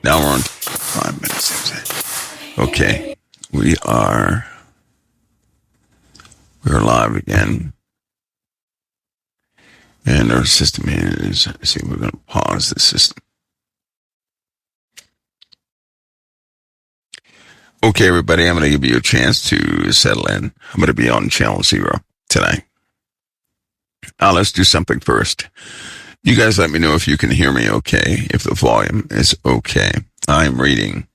Now we're on 5 minutes. Okay, we're live again, and our system is. See, we're going to pause the system. Okay, everybody, I'm going to give you a chance to settle in. I'm going to be on channel 0 tonight. Let's do something first. You guys let me know if you can hear me okay, if the volume is okay. I'm reading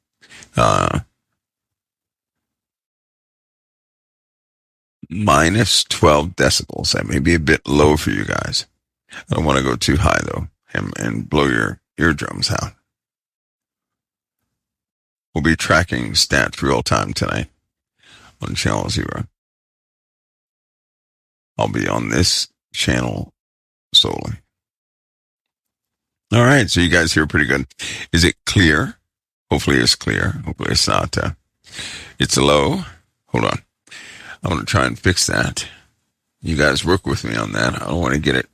minus 12 decibels. That may be a bit low for you guys. I don't want to go too high, though, and blow your eardrums out. We'll be tracking stats real time tonight on channel 0. I'll be on this channel solely. All right, so you guys hear pretty good. Is it clear? Hopefully it's clear. Hopefully it's not. It's low. Hold on. I'm going to try and fix that. You guys work with me on that. I don't want to get it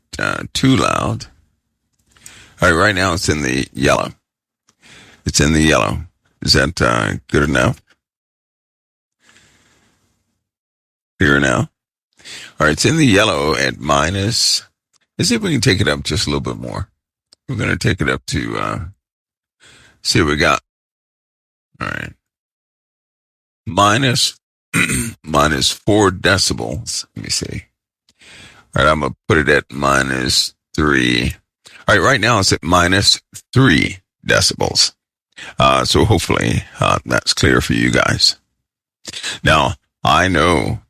too loud. All right, right now it's in the yellow. It's in the yellow. Is that good enough? Clear now? All right, it's in the yellow at minus. Let's see if we can take it up just a little bit more. We're going to take it up to see what we got. All right. Minus 4 decibels. Let me see. All right, I'm going to put it at minus 3. All right, right now it's at minus 3 decibels. So hopefully that's clear for you guys. Now, I know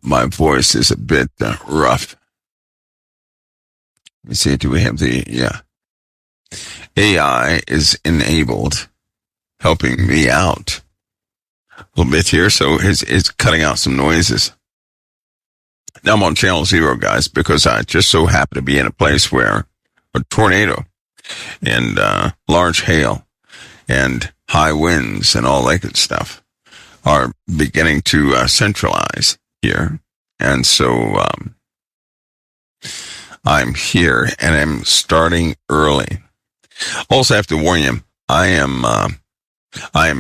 my voice is a bit rough. Let me see, do we have yeah. AI is enabled, helping me out a little bit here, so it's cutting out some noises. Now I'm on channel 0, guys, because I just so happen to be in a place where a tornado and large hail and high winds and all that good stuff are beginning to centralize here. And so I'm here, and I'm starting early. Also, I have to warn you, I am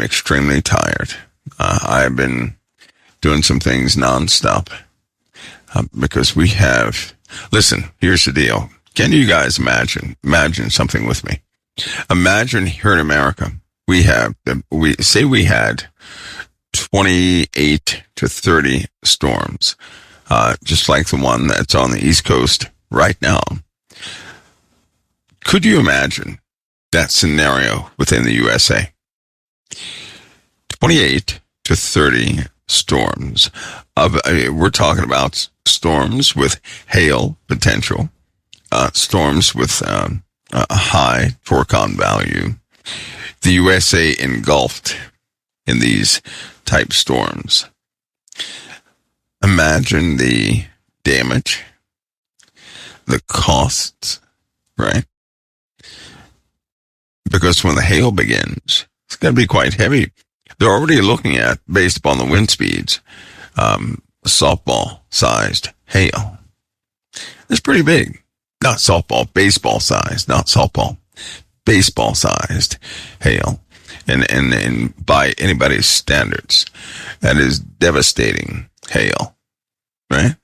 extremely tired. I've been doing some things nonstop because we have. Listen, here's the deal. Can you guys imagine something with me? Imagine here in America, we had 28 to 30 storms, just like the one that's on the East Coast right now. Could you imagine that scenario within the USA? 28 to 30 storms. We're talking about storms with hail potential, storms with a high torque-on value. The USA engulfed in these type storms. Imagine the damage, the costs, right? Because when the hail begins, it's going to be quite heavy. They're already looking at, based upon the wind speeds, softball-sized hail. It's pretty big. Not softball, baseball-sized, not softball. Baseball-sized hail. And by anybody's standards, that is devastating hail, right?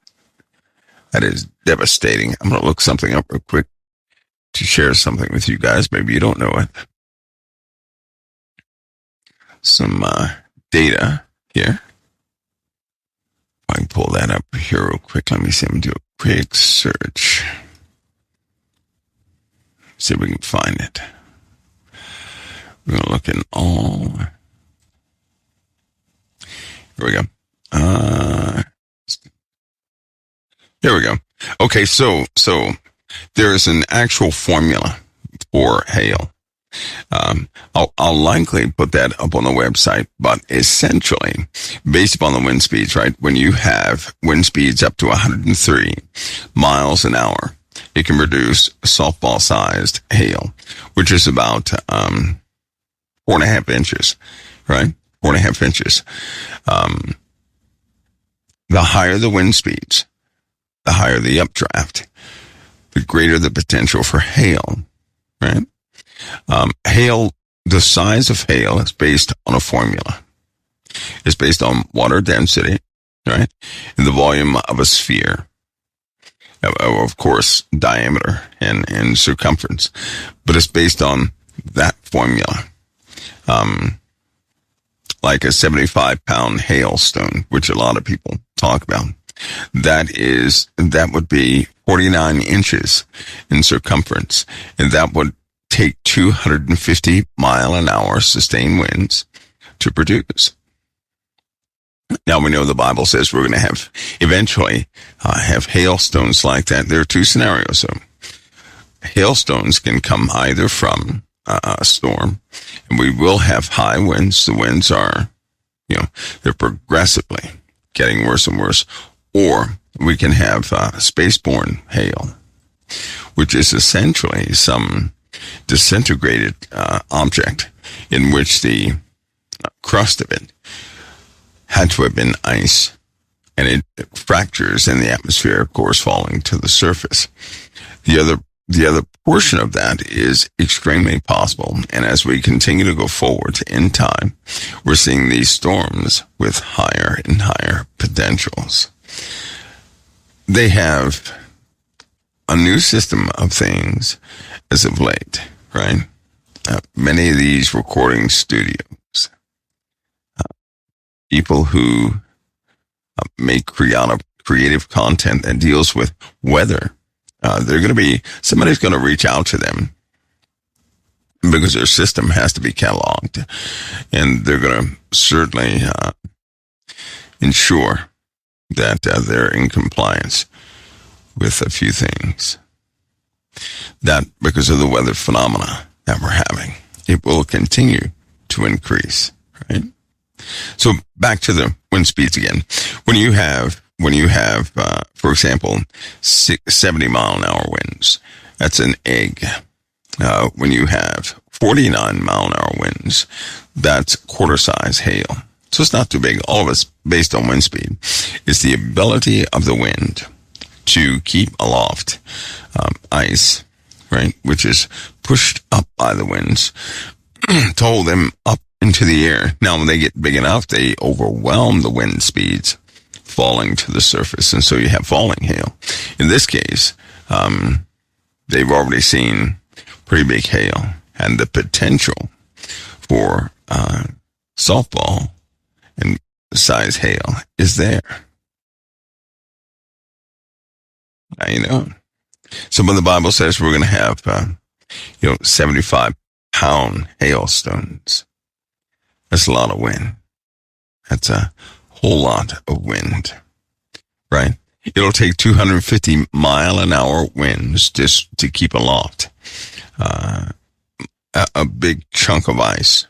That is devastating. I'm going to look something up real quick to share something with you guys. Maybe you don't know it. Some data here. If I can pull that up here real quick. Let me see. I'm going to do a quick search. See if we can find it. We're going to look in all. Here we go. Here we go. Okay, so there is an actual formula for hail. I'll likely put that up on the website, but essentially, based upon the wind speeds, right? When you have wind speeds up to 103 miles an hour, it can produce softball-sized hail, which is about 4.5 inches, right? 4.5 inches. The higher the wind speeds, the higher the updraft, the greater the potential for hail, right? Hail, the size of hail is based on a formula. It's based on water density, right? And the volume of a sphere. Of course, diameter and circumference. But it's based on that formula. Like a 75-pound hailstone, which a lot of people talk about. That would be 49 inches in circumference. And that would take 250 mile an hour sustained winds to produce. Now we know the Bible says we're going to have eventually have hailstones like that. There are two scenarios. So hailstones can come either from a storm, and we will have high winds. The winds are, they're progressively getting worse and worse. Or we can have spaceborne hail, which is essentially some disintegrated object in which the crust of it had to have been ice, and it fractures in the atmosphere, of course, falling to the surface. The other portion of that is extremely possible, and as we continue to go forward in time, we're seeing these storms with higher and higher potentials. They have a new system of things as of late, right? Many of these recording studios, people who make creative content that deals with weather, somebody's going to reach out to them because their system has to be cataloged, and they're going to certainly ensure that they're in compliance with a few things. That because of the weather phenomena that we're having, it will continue to increase, right? So back to the wind speeds again. When you have, for example, 70 mile an hour winds, that's an egg. When you have 49 mile an hour winds, that's quarter size hail. So it's not too big. All of it's based on wind speed. It's the ability of the wind to keep aloft ice, right, which is pushed up by the winds to hold them up into the air. Now, when they get big enough, they overwhelm the wind speeds falling to the surface, and so you have falling hail. In this case, they've already seen pretty big hail, and the potential for softball and size hail is there. Now you know. So when the Bible says we're going to have, 75-pound hailstones, that's a lot of wind. That's a whole lot of wind, right? It'll take 250 mile an hour winds just to keep aloft a big chunk of ice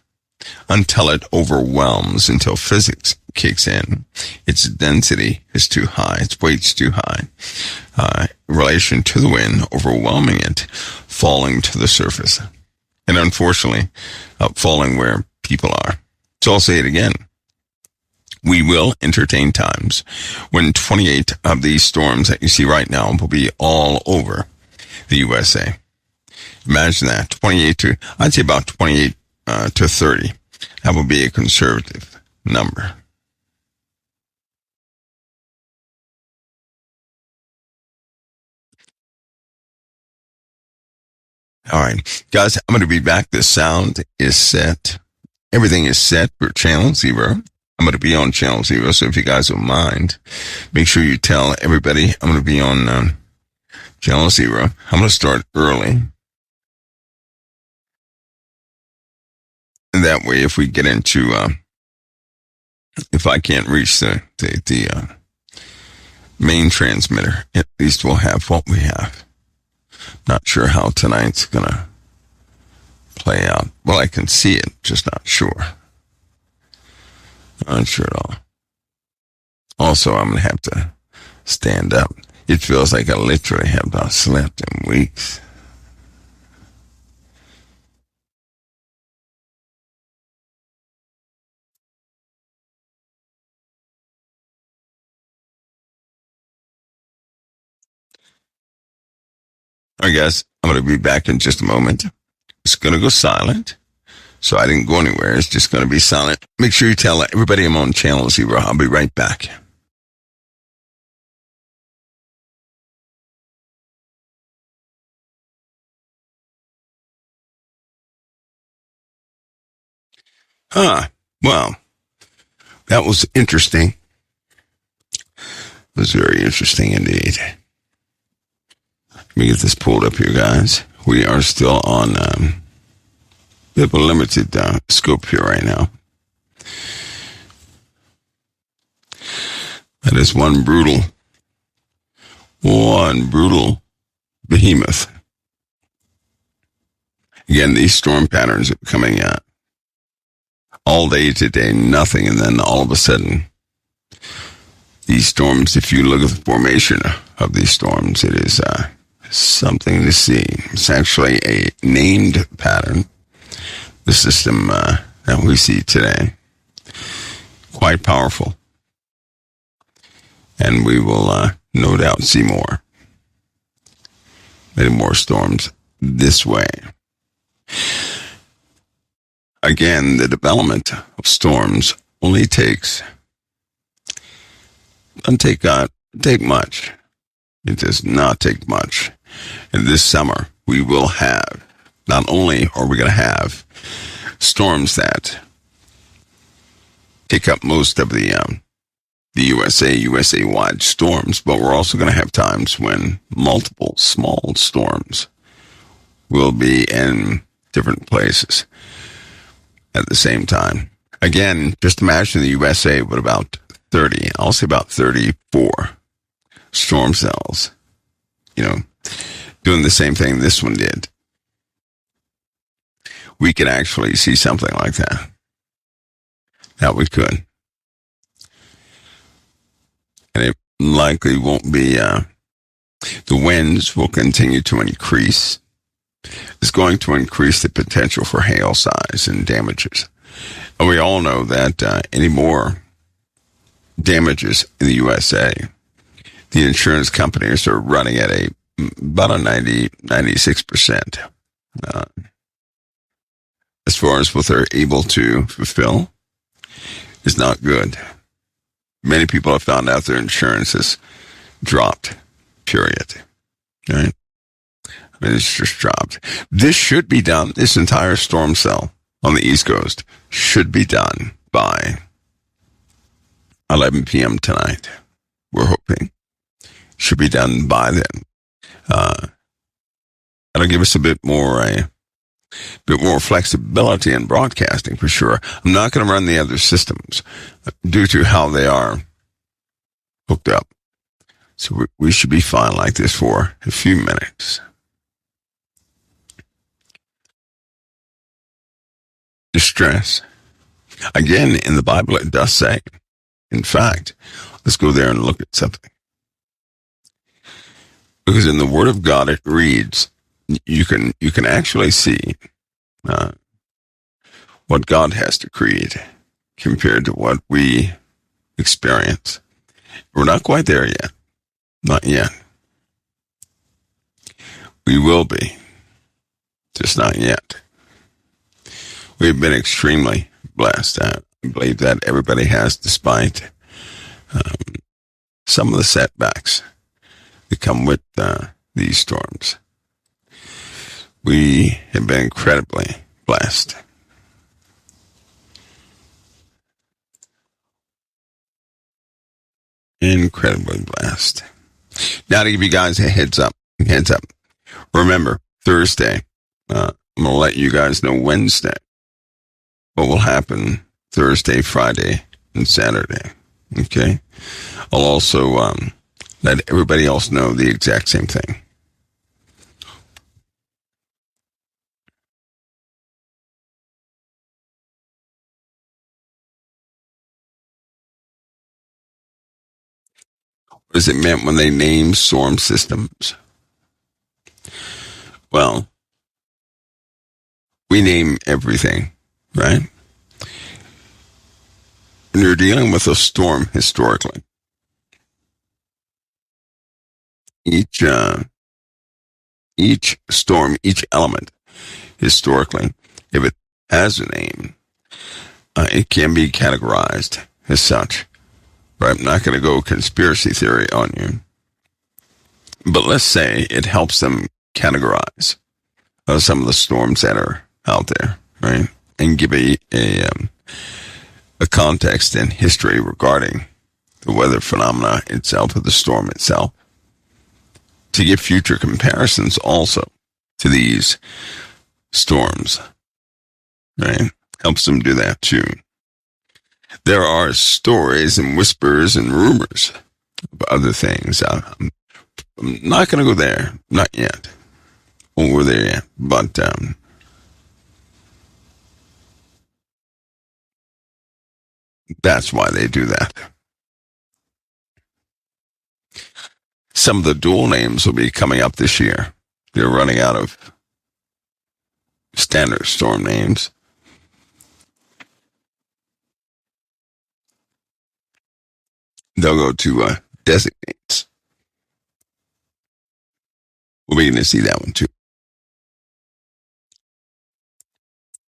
until it overwhelms, until physics kicks in. Its density is too high, its weight's too high, in relation to the wind, overwhelming it, falling to the surface. And unfortunately, falling where people are. So I'll say it again. We will entertain times when 28 of these storms that you see right now will be all over the USA. Imagine that, 28 to, I'd say about 28 to 30. That would be a conservative number. All right, guys, I'm going to be back. The sound is set. Everything is set for Channel Zero. I'm going to be on Channel Zero, so if you guys don't mind, make sure you tell everybody I'm going to be on Channel Zero. I'm going to start early. And that way, if we get into, if I can't reach the main transmitter, at least we'll have what we have. Not sure how tonight's going to play out. Well, I can see it, just not sure. Not sure at all. Also, I'm going to have to stand up. It feels like I literally have not slept in weeks. All right, guys, I'm going to be back in just a moment. It's going to go silent. So I didn't go anywhere. It's just going to be silent. Make sure you tell everybody I'm on channel 0. I'll be right back. Well, that was interesting. It was very interesting indeed. Let me get this pulled up here, guys. We are still on a bit of a limited scope here right now. That is one brutal behemoth. Again, these storm patterns are coming out all day today, nothing, and then all of a sudden, these storms, if you look at the formation of these storms, it is something to see. It's actually a named pattern, the system that we see today. Quite powerful. And we will no doubt see more. Many more storms this way. Again, the development of storms only doesn't take much. It does not take much. And this summer, we will have, not only are we going to have storms that take up most of the USA-wide storms, but we're also going to have times when multiple small storms will be in different places at the same time. Again, just imagine the USA with about 30, I'll say about 34 storm cells, doing the same thing this one did. We could actually see something like that. That we could. And it likely won't be, the winds will continue to increase. It's going to increase the potential for hail size and damages. And we all know that any more damages in the USA, the insurance companies are running at about a 96%. As far as what they're able to fulfill is not good. Many people have found out their insurance has dropped, period. Right? I mean, it's just dropped. This should be done, this entire storm cell on the East Coast should be done by 11 p.m. tonight. We're hoping. Should be done by then. That'll give us a bit more flexibility in broadcasting for sure. I'm not going to run the other systems due to how they are hooked up. So we should be fine like this for a few minutes. Distress. Again, in the Bible, it does say, in fact, let's go there and look at something. Because in the Word of God, it reads, you can actually see what God has decreed compared to what we experience. We're not quite there yet. Not yet. We will be. Just not yet. We've been extremely blessed. I believe that everybody has, despite some of the setbacks that come with these storms. We have been incredibly blessed. Incredibly blessed. Now to give you guys a heads up. Remember, Thursday, I'm going to let you guys know Wednesday what will happen Thursday, Friday, and Saturday. Okay? I'll also let everybody else know the exact same thing. What does it mean when they name storm systems? Well, we name everything, right? When you're dealing with a storm historically, each storm, each element historically, if it has a name, it can be categorized as such. But I'm not going to go conspiracy theory on you. But let's say it helps them categorize some of the storms that are out there, right? And give a context and history regarding the weather phenomena itself, or the storm itself, to give future comparisons also to these storms, right? Helps them do that too. There are stories and whispers and rumors of other things. I'm not going to go there, not yet. Won't go there yet, but that's why they do that. Some of the dual names will be coming up this year. They're running out of standard storm names. They'll go to designates. We'll begin to see that one too.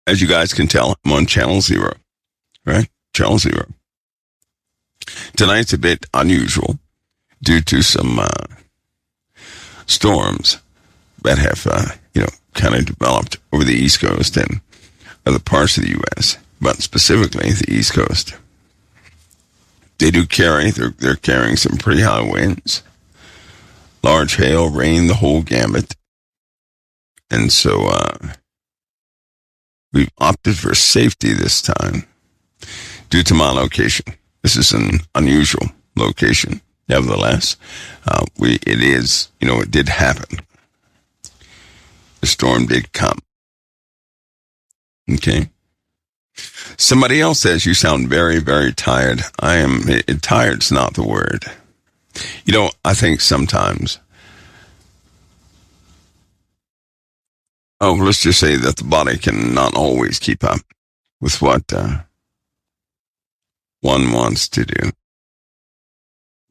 As you guys can tell, I'm on channel 0, right? Channel 0. Tonight's a bit unusual due to some storms that have, kind of developed over the East Coast and other parts of the U.S., but specifically the East Coast. They do carry, they're carrying some pretty high winds, large hail, rain, the whole gambit. And so we've opted for safety this time due to my location. This is an unusual location. Nevertheless, it did happen. The storm did come. Okay. Somebody else says you sound very, very tired. Tired's not the word. I think sometimes, let's just say that the body can not always keep up with what one wants to do.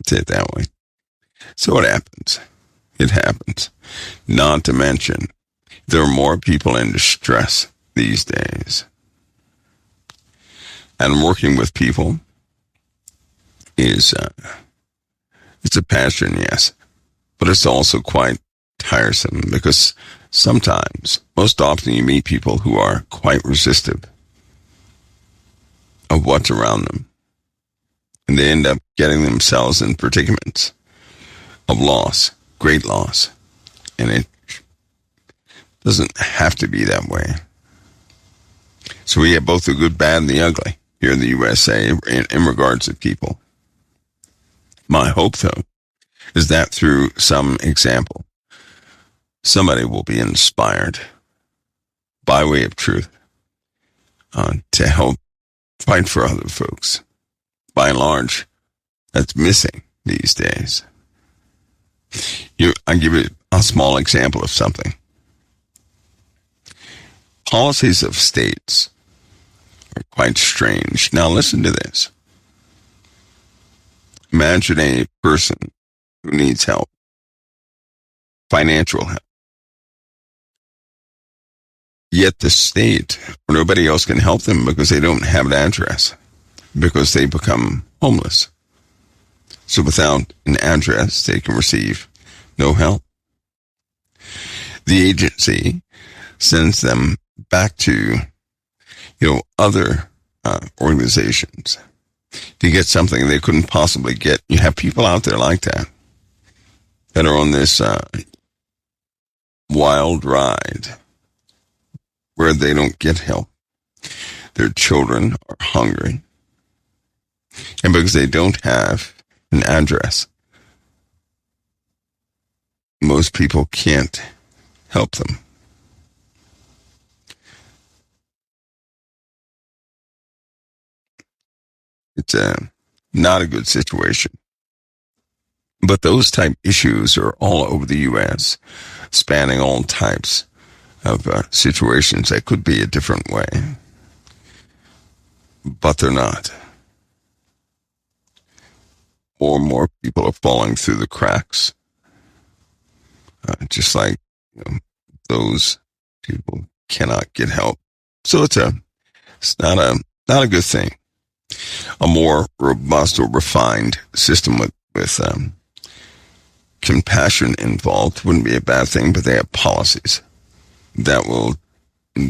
Say it that way. So it happens. It happens. Not to mention, there are more people in distress these days. And working with people is, it's a passion, yes. But it's also quite tiresome because most often you meet people who are quite resistive of what's around them. And they end up getting themselves in predicaments of loss, great loss. And it doesn't have to be that way. So we have both the good, bad, and the ugly here in the USA in regards to people. My hope, though, is that through some example, somebody will be inspired by way of truth to help fight for other folks. By and large, that's missing these days. I'll give you a small example of something. Policies of states are quite strange. Now listen to this. Imagine a person who needs help, financial help. Yet the state or nobody else can help them because they don't have an address, because they become homeless. So without an address, they can receive no help. The agency sends them back to, other organizations to get something they couldn't possibly get. You have people out there like that are on this wild ride where they don't get help. Their children are hungry. And because they don't have an address, most people can't help them. It's not a good situation. But those type issues are all over the U.S., spanning all types of situations that could be a different way. But they're not. More and more people are falling through the cracks. Just like those people cannot get help. So it's not a good thing. A more robust or refined system with compassion involved wouldn't be a bad thing, but they have policies that will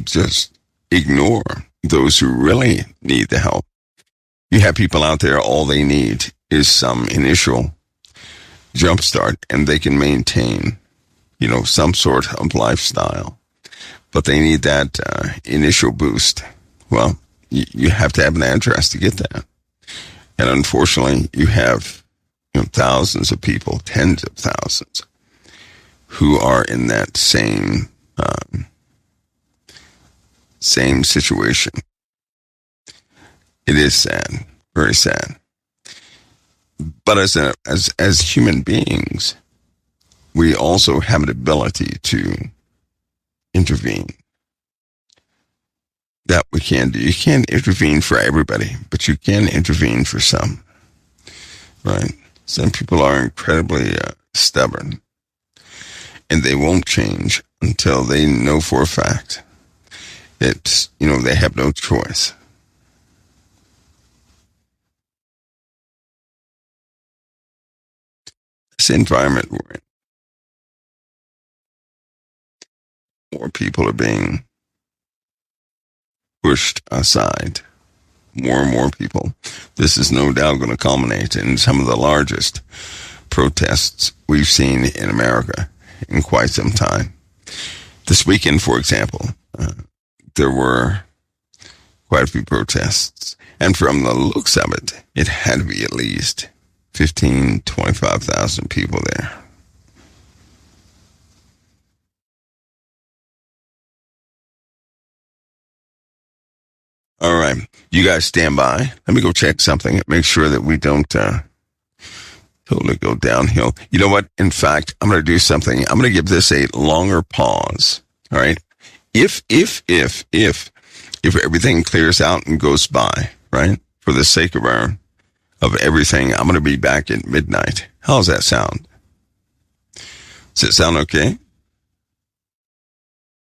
just ignore those who really need the help. You have people out there, all they need is some initial jumpstart, and they can maintain, some sort of lifestyle. But they need that initial boost. Well, you have to have an address to get that. And unfortunately, you have thousands of people, tens of thousands, who are in that same situation. It is sad, very sad. But as human beings, we also have an ability to intervene. That we can do. You can't intervene for everybody, but you can intervene for some. Right? Some people are incredibly stubborn, and they won't change until they know for a fact it's, they have no choice. This environment we're in, more people are being pushed aside. More and more people. This is no doubt going to culminate in some of the largest protests we've seen in America in quite some time. This weekend, for example, there were quite a few protests. And from the looks of it, it had to be at least 15, 25,000 people there. All right. You guys stand by. Let me go check something and make sure that we don't totally go downhill. You know what? In fact, I'm going to do something. I'm going to give this a longer pause. All right. If everything clears out and goes by, right? For the sake of everything, I'm going to be back at midnight. How's that sound? Does it sound okay?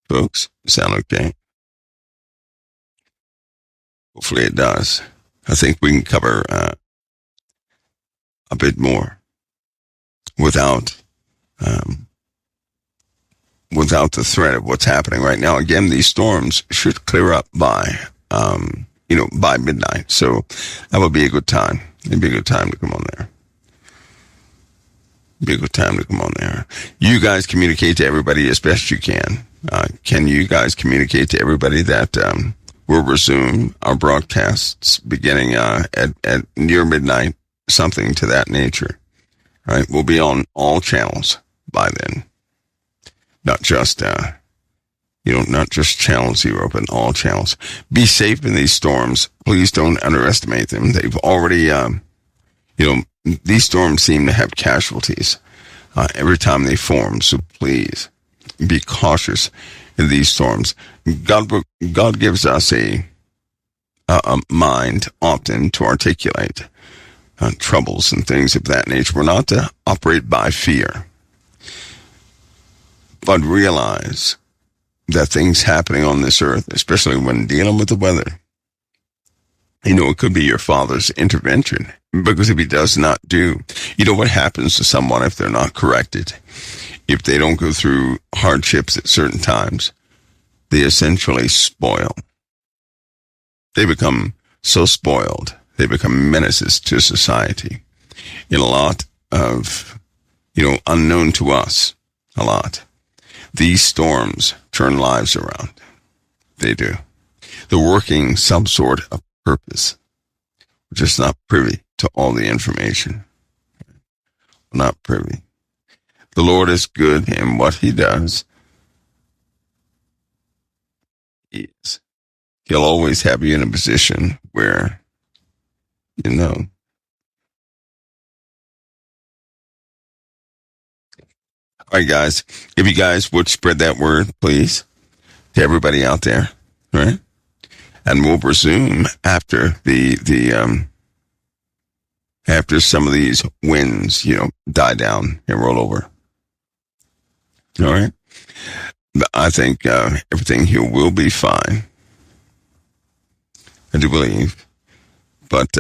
Folks, sound okay? Hopefully it does. I think we can cover a bit more without the threat of what's happening right now. Again, these storms should clear up by midnight. So that would be a good time. It'd be a good time to come on there. Be a good time to come on there. You guys communicate to everybody as best you can. Can you guys communicate to everybody that we'll resume our broadcasts beginning at near midnight, something to that nature. Right? We'll be on all channels by then. Not just channel 0, but all channels. Be safe in these storms. Please don't underestimate them. They've already, these storms seem to have casualties every time they form. So please be cautious in these storms. God gives us a mind often to articulate troubles and things of that nature. We're not to operate by fear, but realize that things happening on this earth, especially when dealing with the weather, it could be your Father's intervention. Because if he does not do, what happens to someone if they're not corrected? If they don't go through hardships at certain times, they essentially spoil. They become so spoiled, they become menaces to society in a lot of, unknown to us, a lot. These storms turn lives around. They do. They're working some sort of purpose. We're just not privy to all the information. We're not privy. The Lord is good in what he does. He'll always have you in a position where, All right, guys. If you guys would spread that word, please, to everybody out there, right? And we'll resume after after some of these winds, die down and roll over. All right. I think everything here will be fine. I do believe. But,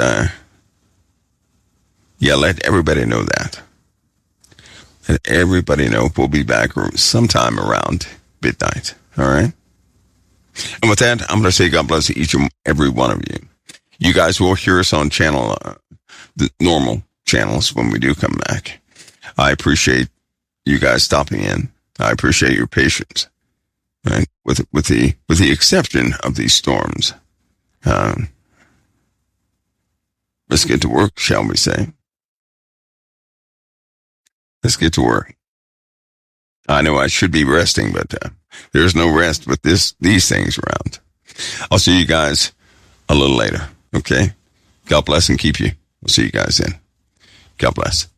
yeah, let everybody know that. Let everybody know we'll be back sometime around midnight. All right? And with that, I'm going to say God bless each and every one of you. You guys will hear us on the normal channels when we do come back. I appreciate you guys stopping in. I appreciate your patience. Right? With the exception of these storms. Let's get to work, shall we say? Let's get to work. I know I should be resting, but there's no rest with these things around. I'll see you guys a little later. Okay? God bless and keep you. We'll see you guys then. God bless.